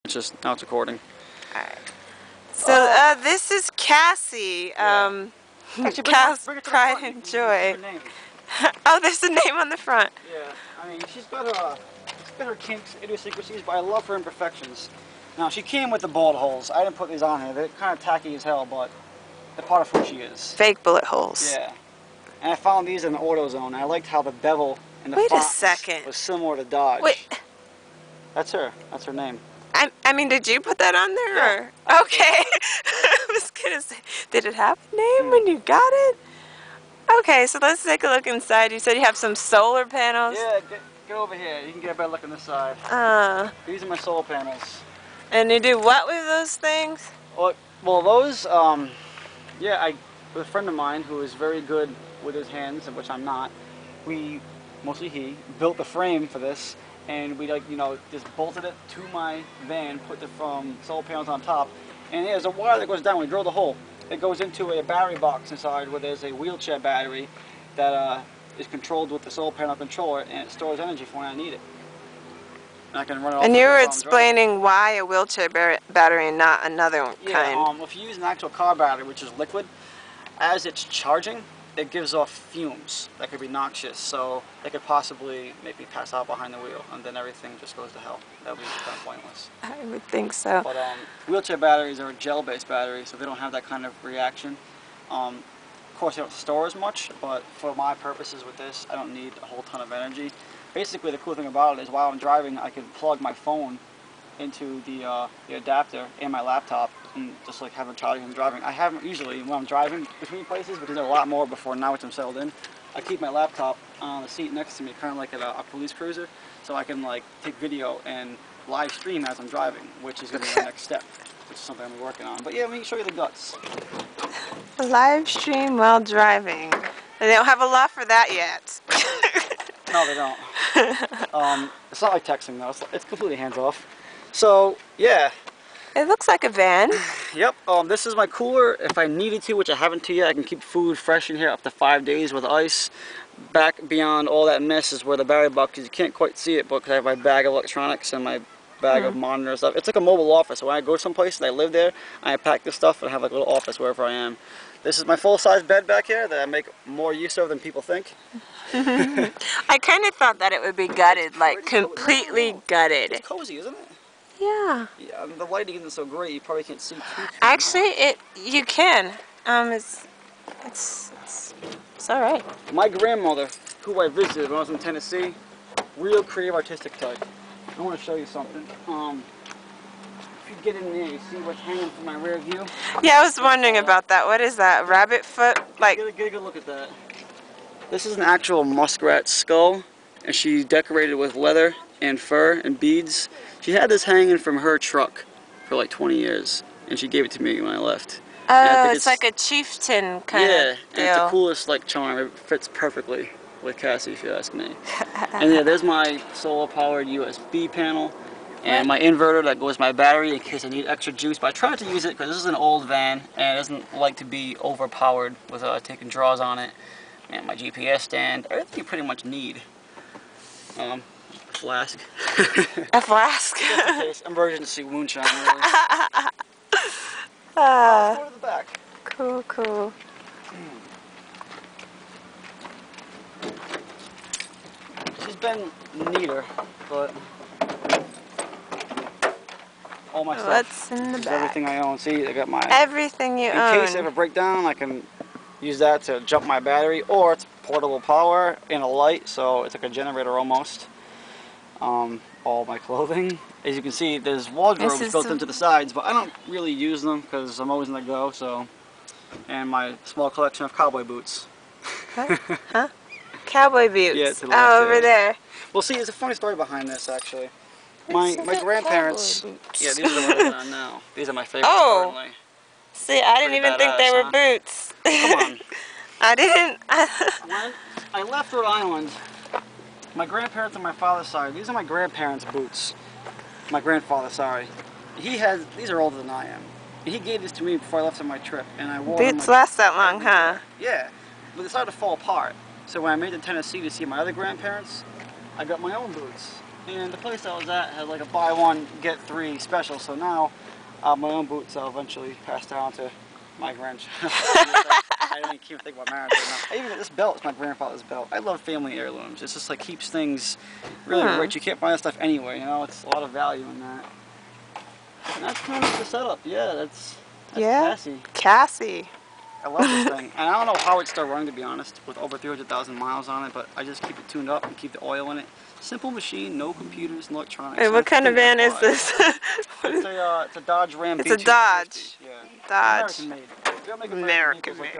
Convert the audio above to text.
It's just, now it's recording. Alright. So, this is Cassie. Actually, Cass, bring it to the Pride front. and Joy. Name. Oh, there's a name on the front. Yeah, I mean, she's got her kinks, idiosyncrasies, but I love her imperfections. Now, she came with the bullet holes. I didn't put these on here. They're kind of tacky as hell, but they're part of who she is. Fake bullet holes. Yeah. And I found these in the AutoZone. I liked how the bevel and the font was similar to Dodge. Wait. That's her. That's her name. I mean, did you put that on there? Yeah. Or? Okay. I was gonna say, did it have a name when you got it? Okay, so let's take a look inside. You said you have some solar panels. Yeah, get over here. You can get a better look on this side. These are my solar panels. And you do what with those things? Well, those, yeah, with a friend of mine who is very good with his hands, which I'm not, mostly he, built the frame for this, and we just bolted it to my van, put the solar panels on top, and there's a wire that goes down. We drill the hole. It goes into a battery box inside where there's a wheelchair battery that is controlled with the solar panel controller, and it stores energy for when I need it. And I can run it off. And you were explaining why a wheelchair battery and not another kind. Yeah, if you use an actual car battery, which is liquid, as it's charging, it gives off fumes that could be noxious, so it could possibly make me pass out behind the wheel, and then everything just goes to hell. That would be kind of pointless. I would think so. But wheelchair batteries are gel-based batteries, so they don't have that kind of reaction. Of course, they don't store as much, but for my purposes with this, I don't need a whole ton of energy. Basically, the cool thing about it is while I'm driving, I can plug my phone into the adapter and my laptop and just like have a charge when I'm driving. I haven't usually when I'm driving between places, but there's a lot more before now which I'm settled in. I keep my laptop on the seat next to me, kind of like at a police cruiser, so I can like take video and live stream as I'm driving, which is going to be the next step, which is something I'm working on. But yeah, let me show you the guts. Live stream while driving. They don't have a law for that yet. No, they don't. It's not like texting though. It's completely hands off. So yeah. It looks like a van. Yep. This is my cooler. If I needed to, which I haven't to yet, I can keep food fresh in here up to 5 days with ice. Back beyond all that mess is where the battery box is. You can't quite see it, but because I have my bag of electronics and my bag of monitor stuff. It's like a mobile office. So when I go someplace and I live there, I pack this stuff and I have like a little office wherever I am. This is my full-size bed back here that I make more use of than people think. I kind of thought that it would be gutted, like completely gutted. It's cozy, isn't it? Yeah. Yeah, the lighting isn't so great. You probably can't see too Actually, you can. It's all right. My grandmother, who I visited when I was in Tennessee, real creative artistic type. I want to show you something. If you get in there, you see what's hanging from my rear view? Yeah, I was wondering about that. What is that? Rabbit foot? Like. Get a good look at that. This is an actual muskrat skull, and she decorated with leather and fur and beads. She had this hanging from her truck for like 20 years, and she gave it to me when I left. Oh, it's like a chieftain kind of deal. Yeah, and it's the coolest like charm. It fits perfectly with Cassie, if you ask me. And yeah, there's my solar-powered USB panel, and my inverter that goes my battery in case I need extra juice. But I try not to use it because this is an old van, and it doesn't like to be overpowered with taking draws on it. And my GPS stand, everything you pretty much need. Flask. A flask? Just in case. Emergency moonshine, really. Go to the back. Cool, cool. She's been neater, but all my stuff. What's in the back? Everything I own. See, I got my... Everything you own. In case I ever break down, I can use that to jump my battery, or it's portable power and a light, so it's like a generator almost. All my clothing. As you can see, there's wardrobes built into the sides, but I don't really use them because I'm always in the go, so. And my small collection of cowboy boots. Huh? Cowboy boots? Yeah, oh, over there. Well, see, there's a funny story behind this, actually. My grandparents, yeah, these are the ones I'm on now. These are my favorites currently. See, I didn't even think they were boots. Come on. I didn't. When I left Rhode Island, my grandparents on my father's side, these are my grandparents' boots. My grandfather, sorry. These are older than I am. He gave this to me before I left on my trip, and I wore them. Boots last that long, huh? Yeah, but they started to fall apart. So when I made it to Tennessee to see my other grandparents, I got my own boots. And the place I was at had like a buy one, get three special. So now my own boots I'll eventually pass down to my grandchildren. I don't even keep thinking about marriage right now. Even this belt is my grandfather's belt. I love family heirlooms. It's just like keeps things really rich. You can't find that stuff anywhere, you know? It's a lot of value in that. And that's kind of the setup. Yeah, that's Cassie. Cassie. I love this thing. And I don't know how it's still running, to be honest, with over 300,000 miles on it, but I just keep it tuned up and keep the oil in it. Simple machine, no computers, no electronics. Hey, what kind of van is this? It's a Dodge Ram. It's a Dodge. Yeah. Dodge. American made. American made.